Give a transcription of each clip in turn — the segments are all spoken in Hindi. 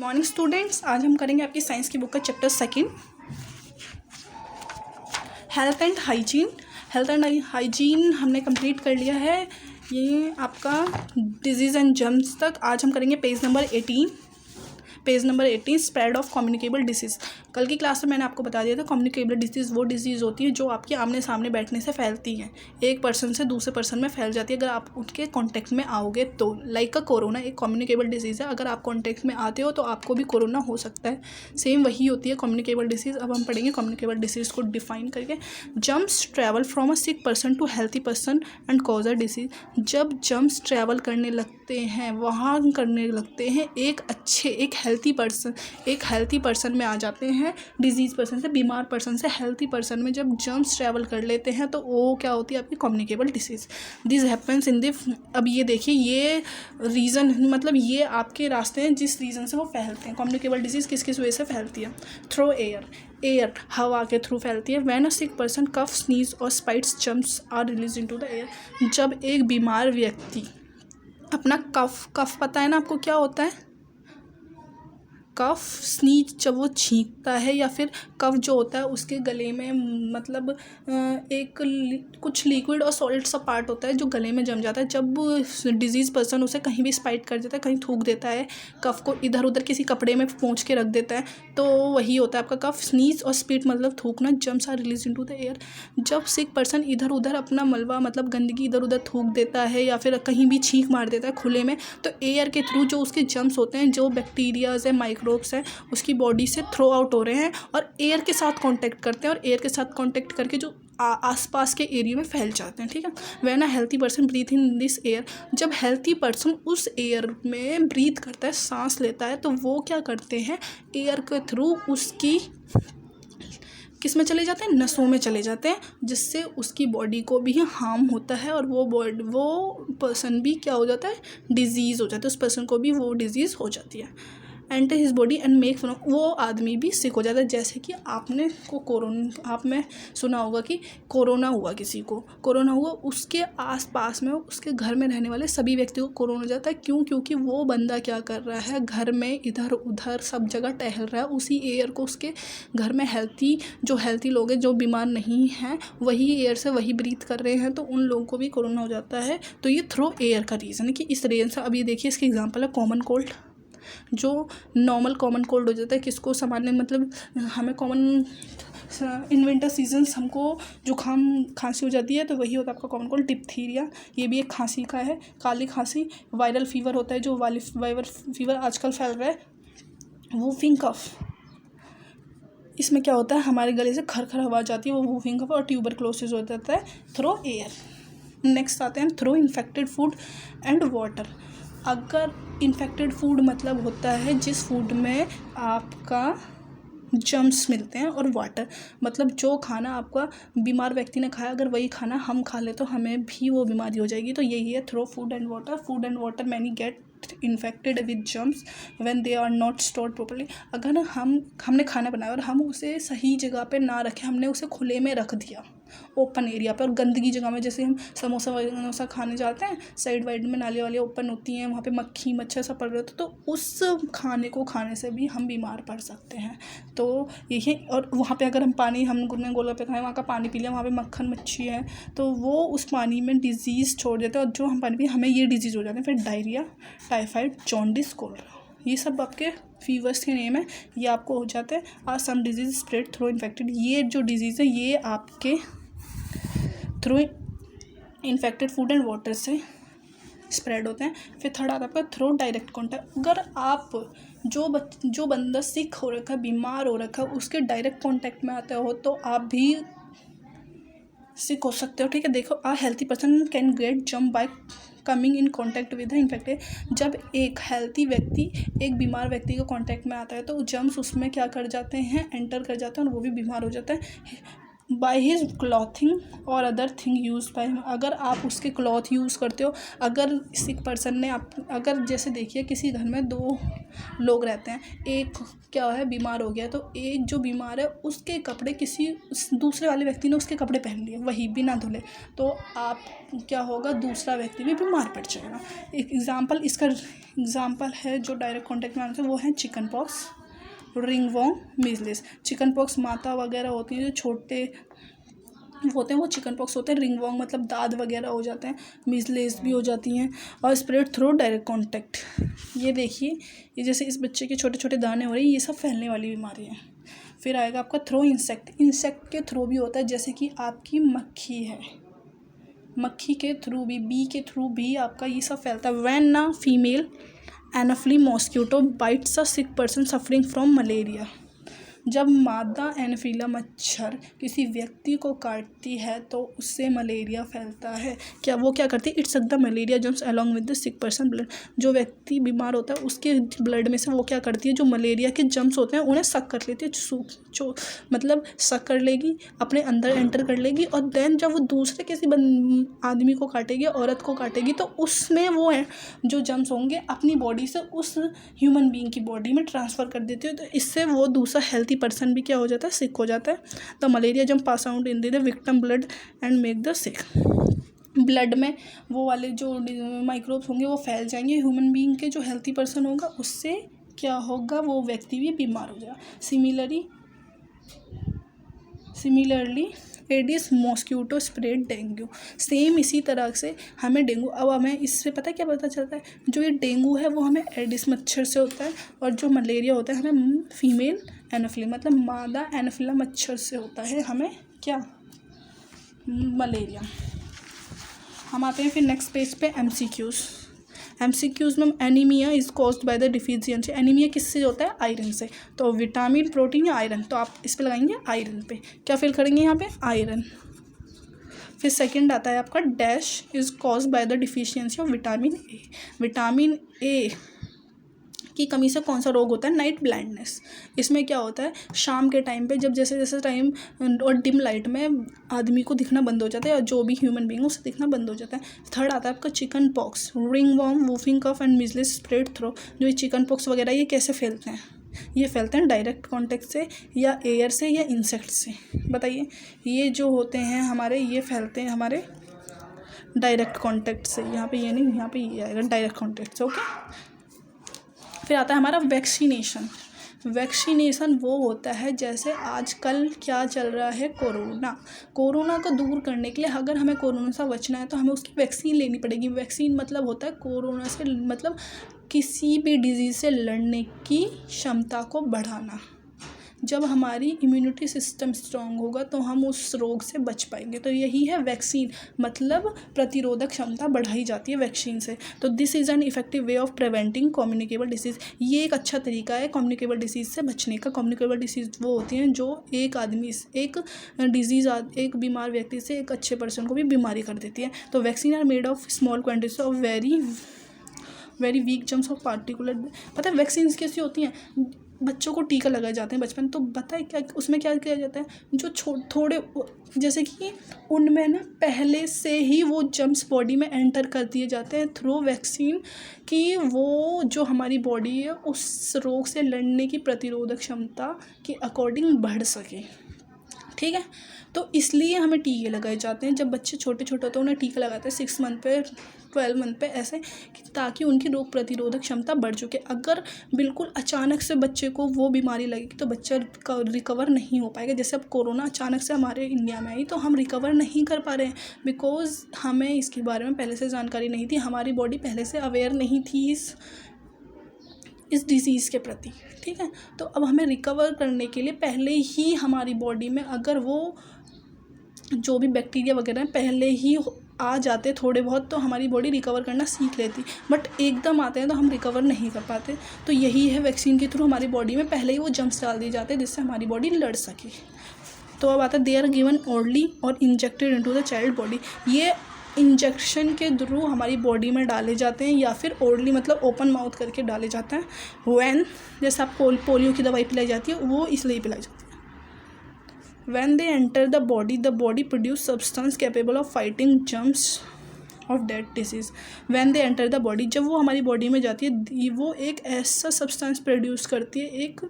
मॉर्निंग स्टूडेंट्स, आज हम करेंगे आपकी साइंस की बुक का chapter second, health and hygiene. Health and hygiene हमने कंप्लीट कर लिया है। ये आपका डिजीज़ एंड जर्म्स तक। आज हम करेंगे page number 18 spread of communicable disease. कल की क्लास में मैंने आपको बता दिया था कम्युनिकेबल डिसीज़ वो डिजीज़ होती है जो आपके आमने सामने बैठने से फैलती है, एक पर्सन से दूसरे पर्सन में फैल जाती है अगर आप उनके कांटेक्ट में आओगे तो। लाइक कोरोना एक कम्युनिकेबल डिसीज़ है, अगर आप कांटेक्ट में आते हो तो आपको भी कोरोना हो सकता है। सेम वही होती है कम्युनिकेबल डिसीज़। अब हम पढ़ेंगे कम्युनिकेबल डिसीज़ को डिफाइन करके। Germs travel from a sick person to healthy person and cause a disease. जब जर्म्स ट्रैवल करने लगते हैं, वहाँ करने लगते हैं एक हेल्थी पर्सन में आ जाते हैं, डिजीज़ पर्सन से, बीमार पर्सन से हेल्थी पर्सन में जब जर्म्स ट्रैवल कर लेते हैं तो वो क्या होती है आपकी communicable disease. This happens in the, अब ये देखिए, ये रीज़न मतलब ये आपके रास्ते हैं जिस रीज़न से वो फैलते हैं। कम्युनिकेबल डिसीज़ किस किस वजह से फैलती है? थ्रू एयर हवा के थ्रू फैलती है। When a sick person cough, sneeze और spits, germs are release into the air. जब एक बीमार व्यक्ति अपना कफ पता है ना आपको क्या होता है? कफ, स्नीज जब वो छींकता है, या फिर कफ जो होता है उसके गले में मतलब कुछ लिक्विड और सॉलिड सा पार्ट होता है जो गले में जम जाता है। जब डिजीज़ पर्सन उसे कहीं भी स्पाइट कर देता है, कहीं थूक देता है, कफ को इधर उधर किसी कपड़े में पोंछ के रख देता है, तो वही होता है आपका कफ। स्नीज और स्पिट मतलब थूकना। Germs are release into the air. जब सिक पर्सन इधर उधर अपना मलबा मतलब गंदगी इधर उधर थूक देता है या फिर कहीं भी छींक मार देता है खुले में, तो एयर के थ्रू जो उसके जर्म्स होते हैं, जो बैक्टीरियाज है, माइक्रोब्स हैं, उसकी बॉडी से थ्रो आउट हो रहे हैं और एयर के साथ कांटेक्ट करते हैं, और एयर के साथ कांटेक्ट करके जो आसपास के एरिया में फैल जाते हैं। ठीक है। When a healthy person breathe in this air, जब हेल्थी पर्सन उस एयर में ब्रीथ करता है, सांस लेता है, तो वो क्या करते हैं, एयर के थ्रू उसकी किस में चले जाते हैं, नसों में चले जाते हैं, जिससे उसकी बॉडी को भी हार्म होता है और वो पर्सन भी क्या हो जाता है, डिजीज़ हो जाता है, उस पर्सन को भी वो डिजीज़ हो जाती है। Enter his body and make, वो आदमी भी सिक हो जाता है। जैसे कि आपने आप में सुना होगा कि कोरोना हुआ, किसी को कोरोना हुआ, उसके आसपास में, उसके घर में रहने वाले सभी व्यक्तियों को कोरोना हो जाता है। क्यों? क्योंकि वो बंदा क्या कर रहा है, घर में इधर उधर सब जगह टहल रहा है, उसी एयर को उसके घर में हेल्थी लोग हैं जो बीमार नहीं हैं, वही एयर से वही ब्रीथ कर रहे हैं, तो उन लोगों को भी कोरोना हो जाता है। तो ये थ्रू एयर का रीज़न है कि इस रीज़न से। अब ये देखिए, इसके एग्जाम्पल है कॉमन कोल्ड। जो नॉर्मल कॉमन कोल्ड हो जाता है, किसको सामान्य मतलब हमें कॉमन इन विंटर सीजन्स हमको जुकाम खांसी हो जाती है, तो वही होता है आपका कॉमन कोल्ड। डिप्थीरिया, ये भी एक खांसी का है, काली खांसी। वायरल फीवर होता है, जो वायरल फीवर आजकल फैल रहा है। वूफिंग कफ, इसमें क्या होता है, हमारे गले से खरखर आवाज़ आती है, वो वूफिंग कफ। और ट्यूबरक्लोसिस हो जाता है थ्रू एयर। नेक्स्ट आते हैं through infected food and water. अगर इन्फेक्टेड फूड मतलब होता है जिस फूड में आपका जर्म्स मिलते हैं, और वाटर मतलब जो खाना आपका बीमार व्यक्ति ने खाया, अगर वही खाना हम खा ले तो हमें भी वो बीमारी हो जाएगी। तो यही है through food and water. Food and water many get infected with germs when they are not stored properly. अगर हमने खाना बनाया और हम उसे सही जगह पे ना रखें, हमने उसे खुले में रख दिया, ओपन एरिया पे और गंदगी जगह में, जैसे हम समोसा खाने जाते हैं, साइड वाइड में नाली वाली ओपन होती हैं, वहाँ पे मक्खी मच्छर सब पड़ रहे होते, तो उस खाने को खाने से भी हम बीमार पड़ सकते हैं। तो यही, और वहाँ पे अगर हमने गोलगप्पे खाए, वहाँ का पानी पी लिया, वहाँ पे मक्खन मच्छी है, तो वो उस पानी में डिजीज़ छोड़ देते हैं, और जो हम पानी पी, हमें ये डिजीज़ हो जाते हैं। फिर डायरिया, टाइफाइड, जॉन्डिस, कोलेरा, ये सब आपके फीवर्स के नेम है, ये आपको हो जाते हैं। और some disease spread through infected, ये जो डिजीज़ है ये आपके through infected food and water से स्प्रेड होते हैं। फिर थर्ड आता है आपका थ्रू डायरेक्ट कॉन्टैक्ट। अगर आप जो बंदा सिक हो रखा है, बीमार हो रखा है, उसके डायरेक्ट कॉन्टैक्ट में आते हो तो आप भी सिक हो सकते हो। ठीक है। देखो, a healthy person can get germ by coming in contact with the infected. जब एक हेल्थी व्यक्ति एक बीमार व्यक्ति के कॉन्टैक्ट में आता है तो जर्म्स उसमें क्या कर जाते हैं, एंटर कर जाते हैं, और वो भी बीमार हो जाता है। बाय हिज क्लॉथिंग और अदर थिंग यूज बाय, अगर आप उसके क्लॉथ यूज़ करते हो, अगर सिक पर्सन ने आप, अगर जैसे देखिए किसी घर में 2 लोग रहते हैं, एक क्या है बीमार हो गया, तो एक जो बीमार है उसके कपड़े किसी दूसरे वाले व्यक्ति ने उसके कपड़े पहन लिए वही बिना धुले, तो आप क्या होगा, दूसरा व्यक्ति भी बीमार पड़ जाएगा। एक एग्जाम्पल, इसका एग्जाम्पल है जो डायरेक्ट कॉन्टेक्ट में आते हैं वो है chicken pox, ringworm, measles. Chicken pox माता वगैरह होती हैं जो छोटे होते हैं वो चिकन पॉक्स होते हैं, रिंगवॉर्म मतलब दाद वगैरह हो जाते हैं, मीजल्स भी हो जाती हैं, और स्प्रेड थ्रू डायरेक्ट कॉन्टैक्ट। ये देखिए, ये जैसे इस बच्चे के छोटे छोटे दाने हो रहे हैं, ये सब फैलने वाली बीमारी है। फिर आएगा आपका थ्रो इंसेक्ट, इंसेक्ट के थ्रू भी होता है, जैसे कि आपकी मक्खी है, मक्खी के थ्रू भी, बी के थ्रू भी आपका ये सब फैलता है। व्हेन ना female anopheles mosquito bites a sick person suffering from malaria, जब मादा एनाफिला मच्छर किसी व्यक्ति को काटती है तो उससे मलेरिया फैलता है। क्या वो क्या करती है, it's the malaria germs along with the sick person blood, जो व्यक्ति बीमार होता है उसके ब्लड में से वो क्या करती है, जो मलेरिया के जम्स होते हैं उन्हें सक कर लेती है, मतलब सक कर लेगी, अपने अंदर एंटर कर लेगी, और देन जब वो दूसरे किसी आदमी को काटेगी, औरत को काटेगी, तो उसमें वो है जो जम्स होंगे अपनी बॉडी से उस ह्यूमन बीइंग की बॉडी में ट्रांसफ़र कर देती है, तो इससे वो दूसरा हेल्थी पर्सन भी क्या हो जाता है, सिक हो जाता है। द मलेरिया जब pass out in the victim blood and make the sick, blood में वो वाले जो माइक्रोब्स होंगे वो फैल जाएंगे, ह्यूमन बीइंग के जो हेल्थी पर्सन होगा उससे क्या होगा, वो व्यक्ति भी बीमार हो जाएगा। Similarly Aedes mosquito spread dengue, same इसी तरह से हमें डेंगू, अब हमें इससे पता है क्या पता चलता है, जो ये डेंगू है वो हमें एडिस मच्छर से होता है, और जो मलेरिया होता है हमें फीमेल एनाफिली मतलब मादा एनाफिला मच्छर से होता है, हमें क्या, मलेरिया। हम आते हैं फिर नेक्स्ट पेज पे एमसीक्यूज़ में anaemia is caused by the deficiency, anaemia किससे होता है, आयरन से, तो विटामिन, प्रोटीन या आयरन, तो आप इस पे लगाएंगे आयरन पे, क्या फिल करेंगे यहाँ पे, आयरन। फिर सेकंड आता है आपका dash is caused by the deficiency of vitamin A, vitamin A की कमी से कौन सा रोग होता है, नाइट ब्लाइंडनेस। इसमें क्या होता है, शाम के टाइम पे जब जैसे जैसे टाइम और डिम लाइट में आदमी को दिखना बंद हो जाता है, और जो भी ह्यूमन बीइंग उसे दिखना बंद हो जाता है। थर्ड आता है आपका chicken pox, ringworm, whooping cough and measles spread through, जो ये चिकन पॉक्स वगैरह ये कैसे फैलते हैं, ये फैलते हैं डायरेक्ट कॉन्टेक्ट से या एयर से या इंसेक्ट से। बताइए, ये जो होते हैं हमारे, ये फैलते हैं हमारे डायरेक्ट कॉन्टेक्ट से, यहाँ पे ये नहीं, यहाँ पे ये आएगा डायरेक्ट कॉन्टेक्ट से, ओके। फिर आता है हमारा वैक्सीनेशन वो होता है, जैसे आजकल क्या चल रहा है, कोरोना को दूर करने के लिए अगर हमें कोरोना से बचना है तो हमें उसकी वैक्सीन लेनी पड़ेगी। वैक्सीन मतलब होता है कोरोना से, मतलब किसी भी डिजीज़ से लड़ने की क्षमता को बढ़ाना। जब हमारी इम्यूनिटी सिस्टम स्ट्रांग होगा तो हम उस रोग से बच पाएंगे, तो यही है वैक्सीन, मतलब प्रतिरोधक क्षमता बढ़ाई जाती है वैक्सीन से। तो this is an effective way of preventing communicable disease, ये एक अच्छा तरीका है कम्युनिकेबल डिसीज़ से बचने का। कम्युनिकेबल डिसीज़ वो होती हैं जो एक आदमी, एक बीमार व्यक्ति से एक अच्छे पर्सन को भी बीमारी कर देती है। तो vaccine are made of small quantities of very weak germs of particular, पता है वैक्सीन कैसी होती हैं, बच्चों को टीका लगाए जाते हैं बचपन, तो पता है क्या उसमें क्या किया जाता है, जो थोड़े जैसे कि उनमें ना पहले से ही वो जम्स बॉडी में एंटर कर दिए जाते हैं थ्रू वैक्सीन, कि वो जो हमारी बॉडी है उस रोग से लड़ने की प्रतिरोधक क्षमता के अकॉर्डिंग बढ़ सके, ठीक है। तो इसलिए हमें टीके लगाए जाते हैं, जब बच्चे छोटे छोटे होते हैं उन्हें टीका लगाते हैं 6 मंथ पे, 12 मंथ पे, ऐसे ताकि उनकी रोग प्रतिरोधक क्षमता बढ़ चुके। अगर बिल्कुल अचानक से बच्चे को वो बीमारी लगेगी तो बच्चा रिकवर नहीं हो पाएगा। जैसे अब कोरोना अचानक से हमारे इंडिया में आई तो हम रिकवर नहीं कर पा रहे हैं, बिकॉज़ हमें इसके बारे में पहले से जानकारी नहीं थी, हमारी बॉडी पहले से अवेयर नहीं थी इस डिज़ीज़ के प्रति, ठीक है। तो अब हमें रिकवर करने के लिए पहले ही हमारी बॉडी में अगर वो जो भी बैक्टीरिया वगैरह पहले ही आ जाते थोड़े बहुत, तो हमारी बॉडी रिकवर करना सीख लेती, बट एकदम आते हैं तो हम रिकवर नहीं कर पाते। तो यही है, वैक्सीन के थ्रू हमारी बॉडी में पहले ही वो जम्स डाल दिए जाते हैं जिससे हमारी बॉडी लड़ सके। तो अब आता है दे आर गिवन ओरली और injected into the child body, ये इंजेक्शन के थ्रू हमारी बॉडी में डाले जाते हैं या फिर ओरली मतलब ओपन माउथ करके डाले जाते हैं। व्हेन जैसे आप पोलियो की दवाई पिलाई जाती है वो इसलिए पिलाई जाती है। When they enter the body produce substance capable of fighting germs of that disease. When they enter the body, जब वो हमारी बॉडी में जाती है वो एक ऐसा सब्सटेंस प्रोड्यूस करती है, एक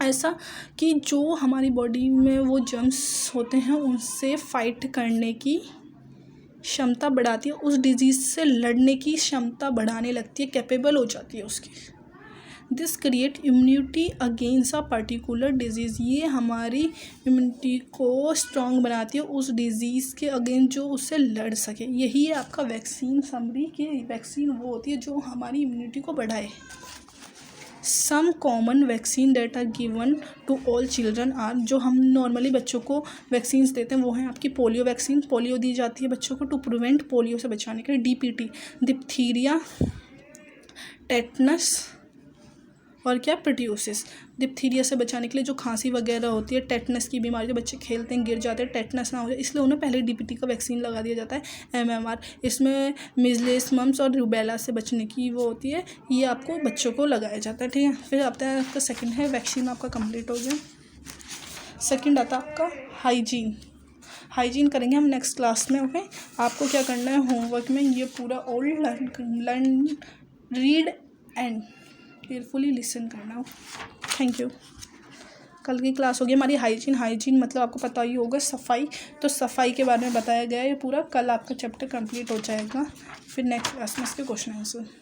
ऐसा कि जो हमारी बॉडी में वो जर्म्स होते हैं उनसे फाइट करने की क्षमता बढ़ाती है, उस डिजीज़ से लड़ने की क्षमता बढ़ाने लगती है, कैपेबल हो जाती है उसकी। This create immunity against a particular disease, ये हमारी इम्यूनिटी को स्ट्रॉन्ग बनाती है उस डिज़ीज़ के अगेंस्ट जो उससे लड़ सके। यही है आपका वैक्सीन समरी कि वैक्सीन वो होती है जो हमारी इम्यूनिटी को बढ़ाए। Some common vaccine that are given to all children are, जो हम नॉर्मली बच्चों को वैक्सीन्स देते हैं वो हैं आपकी पोलियो वैक्सीन, पोलियो दी जाती है बच्चों को टू प्रिवेंट पोलियो से बचाने के लिए। DPT डिप्थीरिया, टेटनस और क्या प्रोट्यूसिस। डिप्थीरिया से बचाने के लिए जो खांसी वगैरह होती है, टेटनस की बीमारी, जो बच्चे खेलते हैं गिर जाते हैं, टेटनस ना हो जाए इसलिए उन्हें पहले DPT का वैक्सीन लगा दिया जाता है। MMR, इसमें मिज़ल्स, मम्स और रूबेला से बचने की वो होती है, ये आपको बच्चों को लगाया जाता है, ठीक है। फिर आता है आपका सेकंड है, वैक्सीन आपका कंप्लीट हो गया। सेकंड आता है आपका हाइजीन करेंगे हम नेक्स्ट क्लास में, ओके। आपको क्या करना है होमवर्क में, ये पूरा all learn read and carefully listen करना। Thank you. कल की क्लास होगी हमारी हाइजीन मतलब आपको पता ही होगा सफाई, तो सफाई के बारे में बताया गया है ये पूरा। कल आपका चैप्टर कंप्लीट हो जाएगा, फिर नेक्स्ट क्लास में इसके क्वेश्चन आंसर।